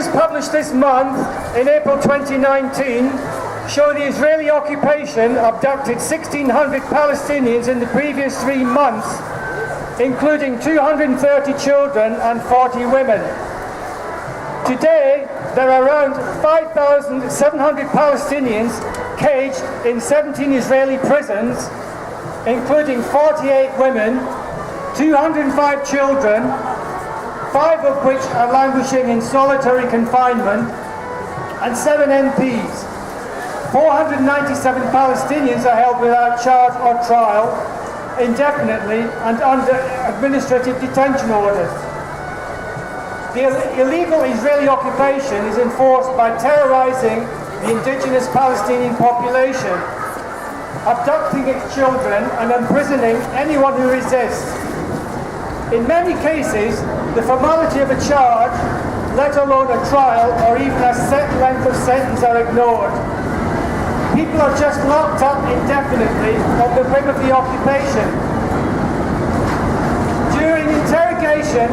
figures published this month, in April 2019, show the Israeli occupation abducted 1,600 Palestinians in the previous 3 months, including 230 children and 40 women. Today, there are around 5,700 Palestinians caged in 17 Israeli prisons, including 48 women, 205 children, 5 of which are languishing in solitary confinement, and 7 NPs. 497 Palestinians are held without charge or trial, indefinitely and under administrative detention orders. The illegal Israeli occupation is enforced by terrorizing the indigenous Palestinian population, abducting its children and imprisoning anyone who resists. In many cases, the formality of a charge, let alone a trial or even a set length of sentence, are ignored. People are just locked up indefinitely on the whim of the occupation. During interrogation,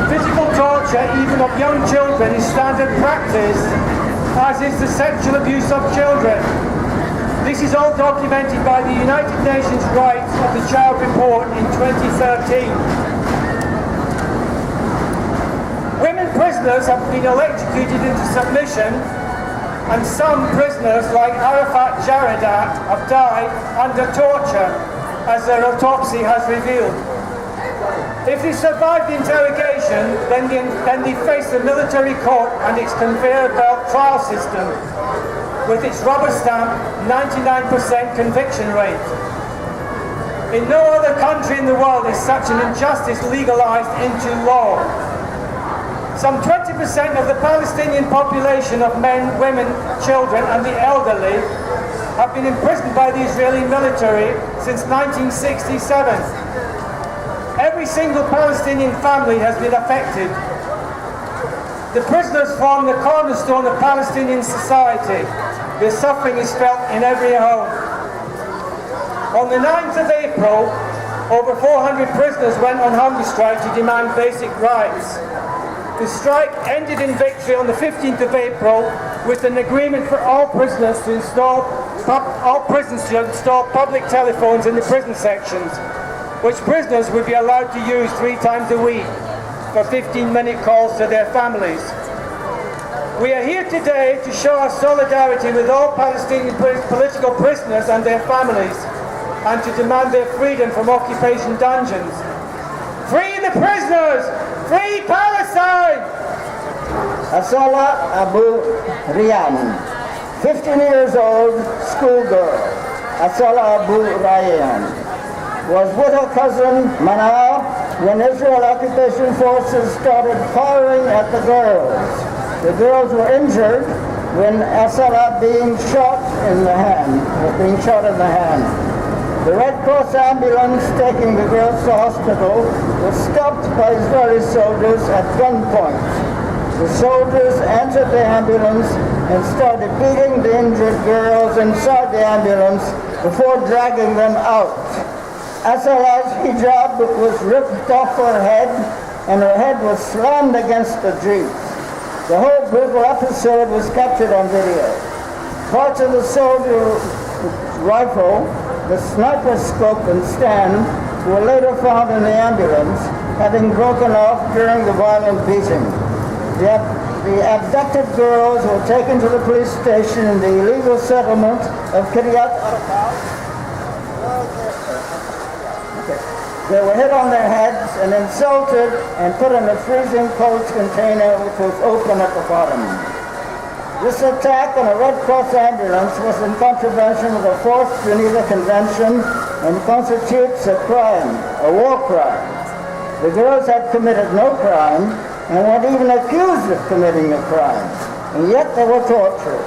physical torture, even of young children, is standard practice, as is the sexual abuse of children. This is all documented by the United Nations Rights of the Child Report in 2013. Women prisoners have been electrocuted into submission, and some prisoners, like Arafat Jaradat, have died under torture, as their autopsy has revealed. If they survive the interrogation, then they face the military court and its conveyor belt trial system, with its rubber stamp 99% conviction rate. In no other country in the world is such an injustice legalized into law. Some 20% of the Palestinian population of men, women, children and the elderly have been imprisoned by the Israeli military since 1967. Every single Palestinian family has been affected. The prisoners form the cornerstone of Palestinian society. Their suffering is felt in every home. On the 9th of April, over 400 prisoners went on hunger strike to demand basic rights. The strike ended in victory on the 15th of April with an agreement for all prisoners to install public telephones in the prison sections, which prisoners would be allowed to use 3 times a week for 15-minute calls to their families. We are here today to show our solidarity with all Palestinian political prisoners and their families, and to demand their freedom from occupation dungeons. Free the prisoners! Free Palestine! Asala Abu Riyan, 15 years old, schoolgirl. Asala Abu Riyan was with her cousin Mana when Israel occupation forces started firing at the girls. The girls were injured when Asala was being shot in the hand. The Red Cross ambulance taking the girls to hospital was stopped by Israeli soldiers at gunpoint. The soldiers entered the ambulance and started beating the injured girls inside the ambulance before dragging them out. Asala's hijab was ripped off her head and her head was slammed against the jeep. The whole brutal episode was captured on video. Parts of the soldier's rifle, the sniper scope and stand were later found in the ambulance, having broken off during the violent beating. The abducted girls were taken to the police station in the illegal settlement of Kiryat Arba. They were hit on their heads and insulted and put in a freezing cold container which was open at the bottom. This attack on a Red Cross ambulance was in contravention of the 4th Geneva Convention and constitutes a crime, a war crime. The girls had committed no crime and weren't even accused of committing a crime, and yet they were tortured.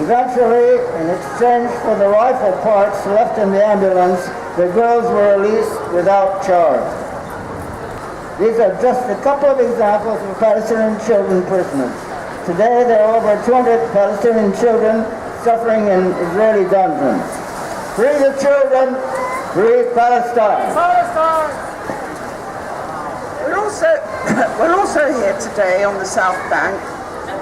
Eventually, in exchange for the rifle parts left in the ambulance, the girls were released without charge. These are just a couple of examples of Palestinian children prisoners. Today, there are over 200 Palestinian children suffering in Israeli dungeons. Free the children, free Palestine. Palestine! We're also here today on the South Bank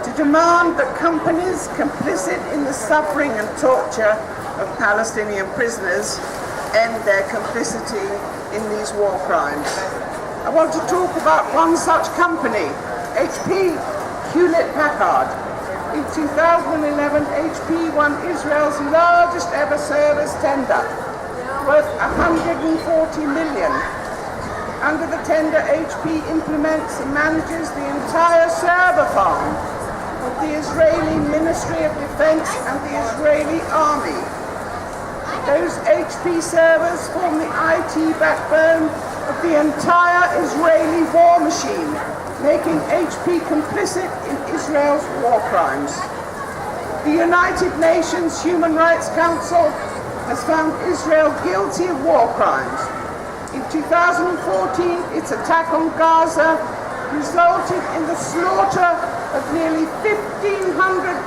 to demand that companies complicit in the suffering and torture of Palestinian prisoners end their complicity in these war crimes. I want to talk about one such company, HP Hewlett-Packard. In 2011, HP won Israel's largest ever service tender, worth $140 million. Under the tender, HP implements and manages the entire server farm of the Israeli Ministry of Defense and the Israeli Army. Those HP servers form the IT backbone of the entire Israeli war machine, making HP complicit in Israel's war crimes. The United Nations Human Rights Council has found Israel guilty of war crimes. In 2014, its attack on Gaza resulted in the slaughter of nearly 1,500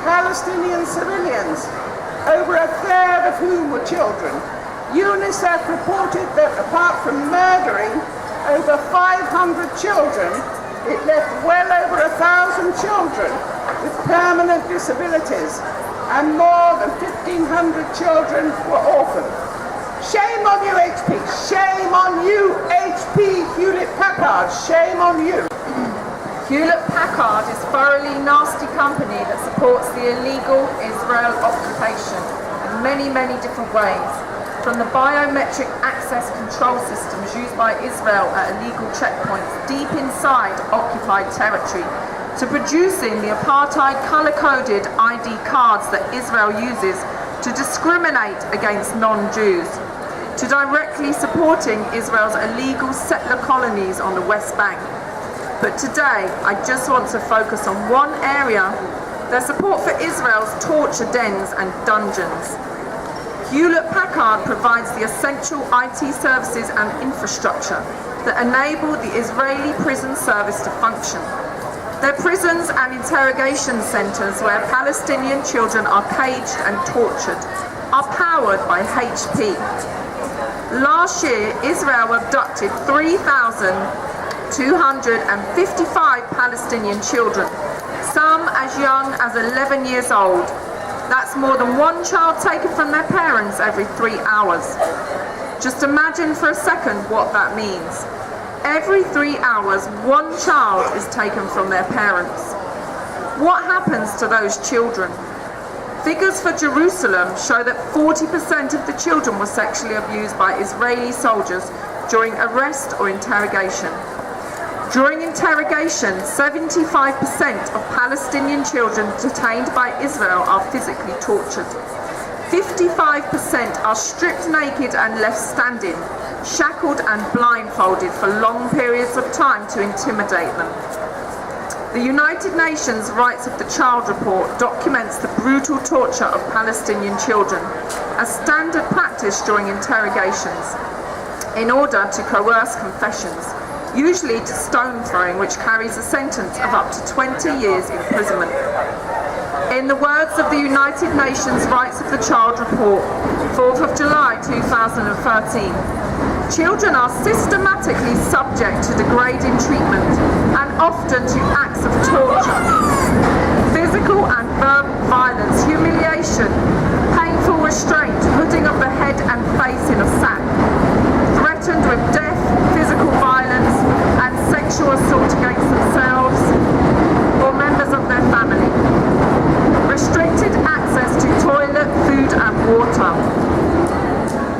Palestinian civilians, over a third of whom were children. UNICEF reported that apart from murdering over 500 children, it left well over 1,000 children with permanent disabilities, and more than 1,500 children were orphaned. Shame on you, HP! Shame on you, HP Hewlett-Packard! Shame on you! Hewlett-Packard is a thoroughly nasty company that supports the illegal Israel occupation in many, many different ways. From the biometric access control systems used by Israel at illegal checkpoints deep inside occupied territory, to producing the apartheid colour-coded ID cards that Israel uses to discriminate against non-Jews, to directly supporting Israel's illegal settler colonies on the West Bank. But today, I just want to focus on one area, their support for Israel's torture dens and dungeons. Hewlett-Packard provides the essential IT services and infrastructure that enable the Israeli prison service to function. Their prisons and interrogation centres where Palestinian children are caged and tortured are powered by HP. Last year, Israel abducted 3,255 Palestinian children, some as young as 11 years old. That's more than one child taken from their parents every 3 hours. Just imagine for a second what that means. Every 3 hours, one child is taken from their parents. What happens to those children? Figures for Jerusalem show that 40% of the children were sexually abused by Israeli soldiers during arrest or interrogation. During interrogation, 75% of Palestinian children detained by Israel are physically tortured. 55% are stripped naked and left standing, shackled and blindfolded for long periods of time to intimidate them. The United Nations Rights of the Child report documents the brutal torture of Palestinian children as standard practice during interrogations in order to coerce confessions, usually to stone throwing, which carries a sentence of up to 20 years imprisonment. In the words of the United Nations Rights of the Child report, 4th of July 2013, children are systematically subject to degrading treatment and often to acts of torture, physical and verbal violence, humiliation, painful restraint, hooding of the head and face in a sack, threatened with death, physical violence and sexual assault against themselves or members of their family, restricted access to toilet, food and water.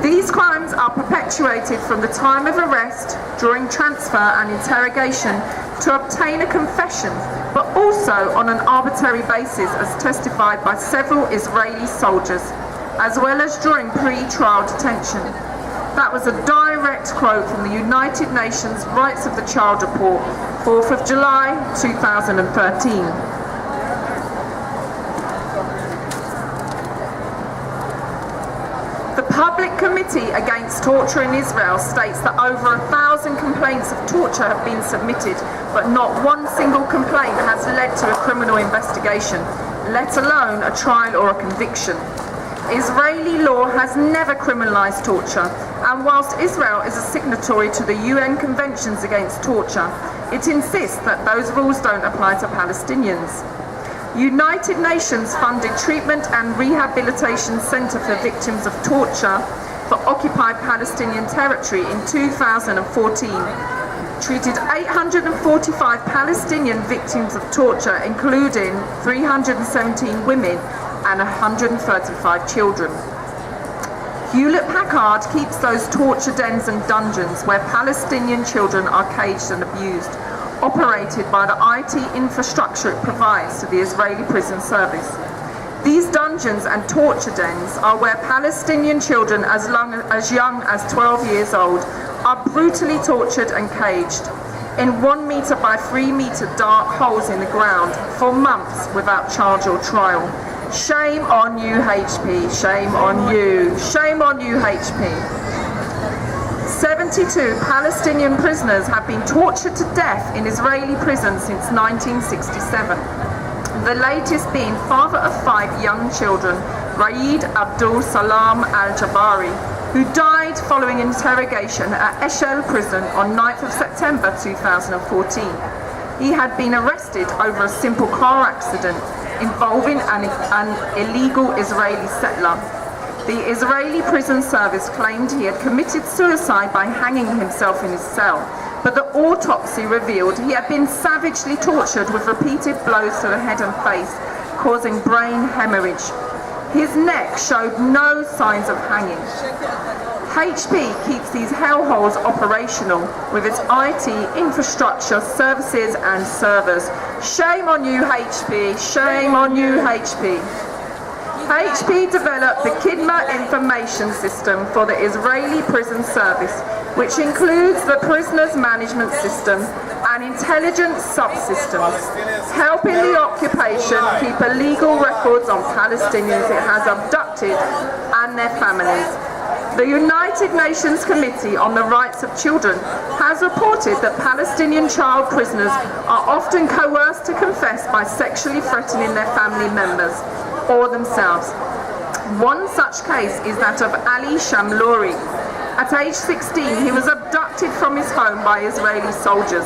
These crimes are perpetuated from the time of arrest, during transfer and interrogation to obtain a confession, but also on an arbitrary basis as testified by several Israeli soldiers, as well as during pre-trial detention. That was a direct quote from the United Nations Rights of the Child report, 4th of July 2013. The Public Committee Against Torture in Israel states that over 1,000 complaints of torture have been submitted, but not one single complaint has led to a criminal investigation, let alone a trial or a conviction. Israeli law has never criminalized torture, and whilst Israel is a signatory to the UN Conventions Against Torture, it insists that those rules don't apply to Palestinians. United Nations funded Treatment and Rehabilitation Center for Victims of Torture for occupied Palestinian territory in 2014. Treated 845 Palestinian victims of torture, including 317 women and 135 children. Hewlett-Packard keeps those torture dens and dungeons where Palestinian children are caged and abused, operated by the IT infrastructure it provides to the Israeli prison service. These dungeons and torture dens are where Palestinian children as young as 12 years old are brutally tortured and caged in 1 meter by 3 meter dark holes in the ground for months without charge or trial. Shame on you, HP. Shame on you. Shame on you, HP. 72 Palestinian prisoners have been tortured to death in Israeli prisons since 1967. The latest being father of 5 young children, Raed Abdul Salam al-Jabari, who died following interrogation at Eshel prison on 9th of September 2014. He had been arrested over a simple car accident involving an illegal Israeli settler. The Israeli prison service claimed he had committed suicide by hanging himself in his cell, but the autopsy revealed he had been savagely tortured with repeated blows to the head and face, causing brain hemorrhage. His neck showed no signs of hanging. HP keeps these hellholes operational with its IT infrastructure, services and servers. Shame on you, HP. Shame on you, HP. HP developed the Kidma information system for the Israeli prison service, which includes the prisoners management system and intelligence subsystems, helping the occupation keep illegal records on Palestinians it has abducted and their families. The United Nations Committee on the Rights of Children has reported that Palestinian child prisoners are often coerced to confess by sexually threatening their family members or themselves. One such case is that of Ali Shamlouri. At age 16, he was abducted from his home by Israeli soldiers.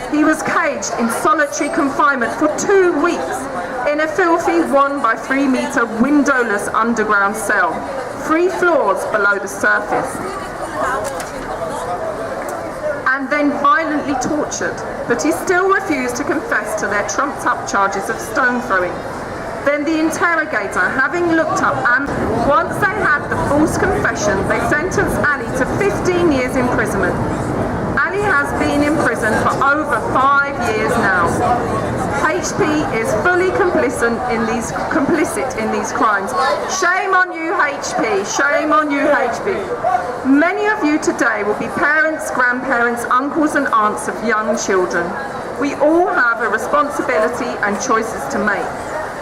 He was caged in solitary confinement for 2 weeks in a filthy 1 by 3 meter windowless underground cell, 3 floors below the surface, and then violently tortured, but he still refused to confess to their trumped up charges of stone throwing. Then the interrogator, having looked up, and once they had the false confession, they sentenced Ali to 15 years imprisonment. Ali has been in prison for over 5 years now. HP is fully complicit in these crimes. Shame on you, HP. Shame on you, HP. Many of you today will be parents, grandparents, uncles and aunts of young children. We all have a responsibility and choices to make.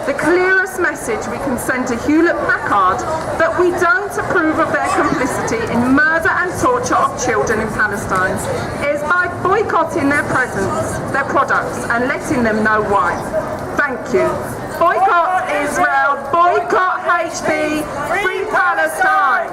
The clearest message we can send to Hewlett-Packard that we don't approve of their complicity in murder and torture of children in Palestine is by boycotting their products and letting them know why. Thank you. Boycott Israel, boycott HB, free Palestine!